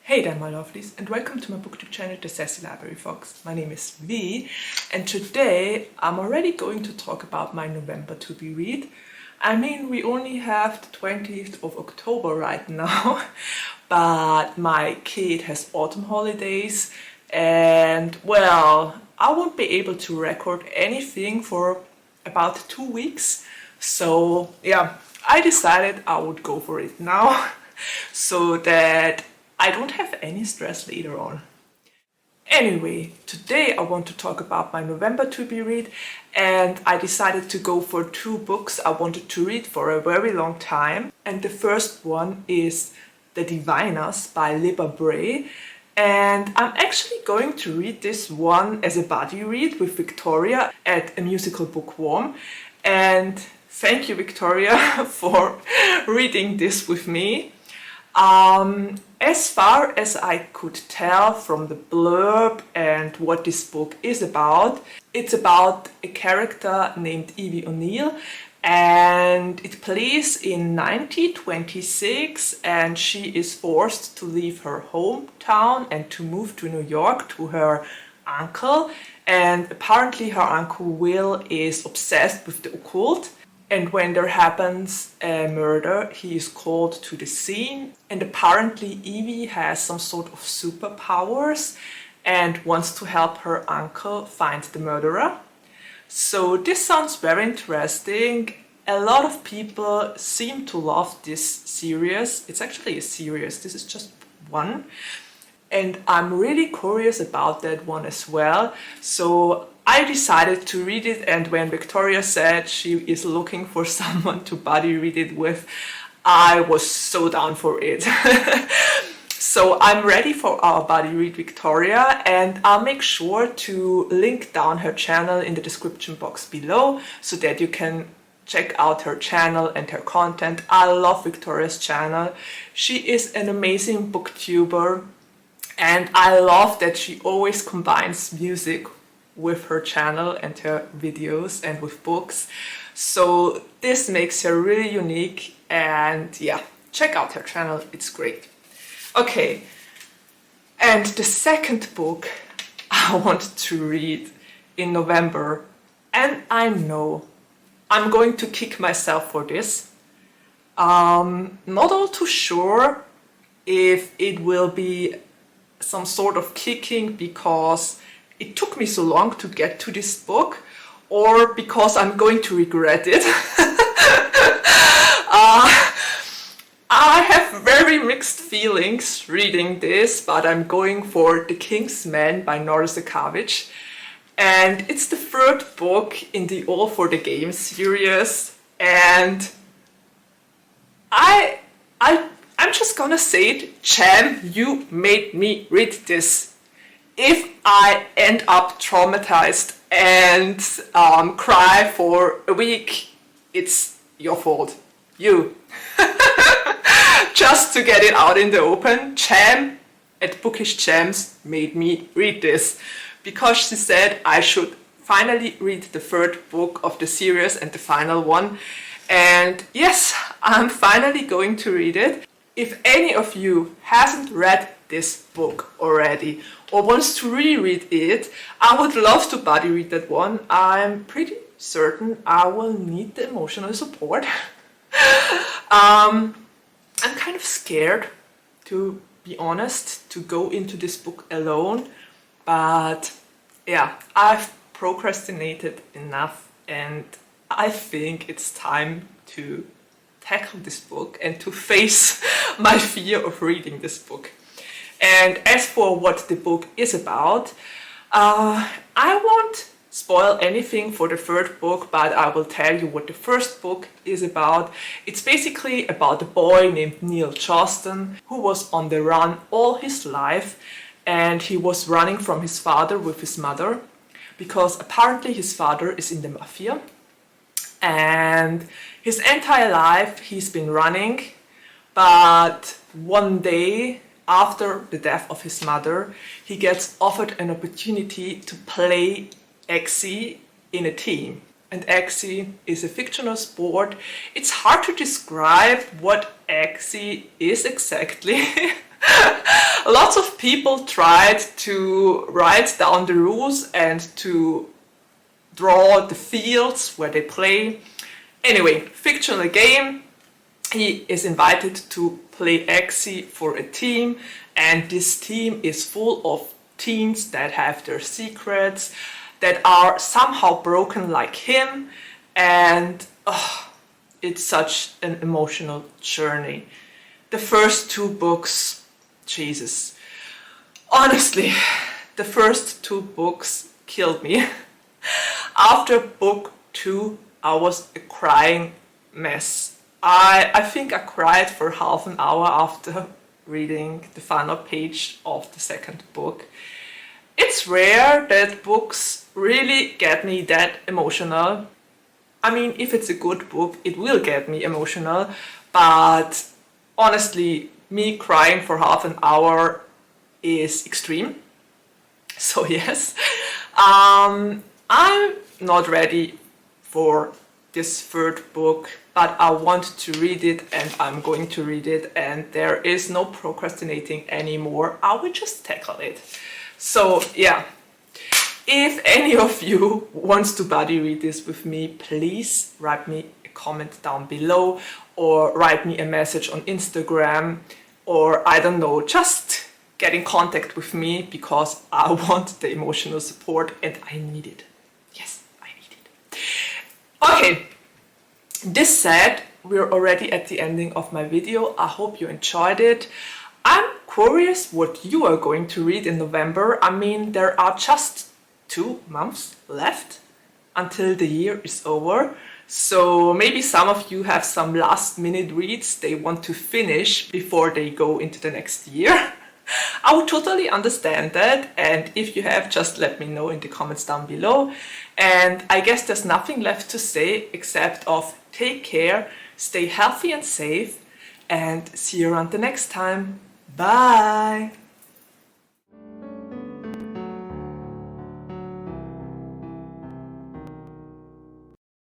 Hey there my lovelies, and welcome to my BookTube channel, the Sassy Library Fox. My name is V, and today I'm already going to talk about my November to be read. I mean, we only have the 20th of October right now, but my kid has autumn holidays, and well, I won't be able to record anything for about 2 weeks. So yeah, I decided I would go for it now so that I don't have any stress later on. Anyway, today I want to talk about my November to be read, and I decided to go for 2 books I wanted to read for a very long time. And the first one is The Diviners by Libba Bray. And I'm actually going to read this one as a buddy read with Victoria at a musical bookworm. And thank you, Victoria, for reading this with me. As far as I could tell from the blurb and what this book is about, it's about a character named Evie O'Neill, and it plays in 1926, and she is forced to leave her hometown and to move to New York to her uncle. And apparently her uncle Will is obsessed with the occult. And when there happens a murder, he is called to the scene. And apparently Evie has some sort of superpowers and wants to help her uncle find the murderer. So this sounds very interesting. A lot of people seem to love this series. It's actually a series, this is just one. And I'm really curious about that one as well. So I decided to read it, and when Victoria said she is looking for someone to buddy read it with, I was so down for it. So I'm ready for our buddy read Victoria, and I'll make sure to link down her channel in the description box below so that you can check out her channel and her content. I love Victoria's channel. She is an amazing booktuber, and I love that she always combines music with her channel and her videos and with books. So this makes her really unique, and yeah, check out her channel, it's great. Okay, and the second book I wanted to read in November, and I know I'm going to kick myself for this. Not all too sure if it will be some sort of kicking because it took me so long to get to this book, or because I'm going to regret it. I have very mixed feelings reading this, but I'm going for The King's Man by Nora Sakavic. And it's the 3rd book in the All for the Game series, and I'm just gonna say it, Cham, you made me read this. If I end up traumatized and cry for a week, it's your fault. You. Just to get it out in the open, Cham at Bookish Chams made me read this because she said I should finally read the 3rd book of the series and the final one. And yes, I'm finally going to read it. If any of you hasn't read this book already or wants to reread it, I would love to buddy read that one. I'm pretty certain I will need the emotional support. I'm kind of scared, to be honest, to go into this book alone, but yeah, I've procrastinated enough, and I think it's time to tackle this book and to face my fear of reading this book. And as for what the book is about, I won't spoil anything for the 3rd book, but I will tell you what the 1st book is about. It's basically about a boy named Neil Johnston who was on the run all his life, and he was running from his father with his mother because apparently his father is in the mafia. And his entire life he's been running, but one day after the death of his mother, he gets offered an opportunity to play Exi in a team. And Exi is a fictional sport. It's hard to describe what Exi is exactly. Lots of people tried to write down the rules and to draw the fields where they play. Anyway, fictional game. He is invited to play Axie for a team, and this team is full of teens that have their secrets, that are somehow broken like him, and it's such an emotional journey. The first 2 books, Jesus. Honestly, the first 2 books killed me. After book 2, I was a crying mess. I think I cried for half an hour after reading the final page of the second book. It's rare that books really get me that emotional. I mean, if it's a good book, it will get me emotional, but honestly, me crying for half an hour is extreme. So yes, I'm not ready for this third book, but I want to read it and I'm going to read it, and there is no procrastinating anymore. I will just tackle it. So yeah, if any of you wants to buddy read this with me, please write me a comment down below or write me a message on Instagram, or I don't know, just get in contact with me because I want the emotional support and I need it. Yes, I need it. Okay, this said, we're already at the ending of my video. I hope you enjoyed it. I'm curious what you are going to read in November. I mean, there are just 2 months left until the year is over. So maybe some of you have some last minute reads they want to finish before they go into the next year. I would totally understand that, and if you have, just let me know in the comments down below. And I guess there's nothing left to say except of take care, stay healthy and safe, and see you around the next time. Bye!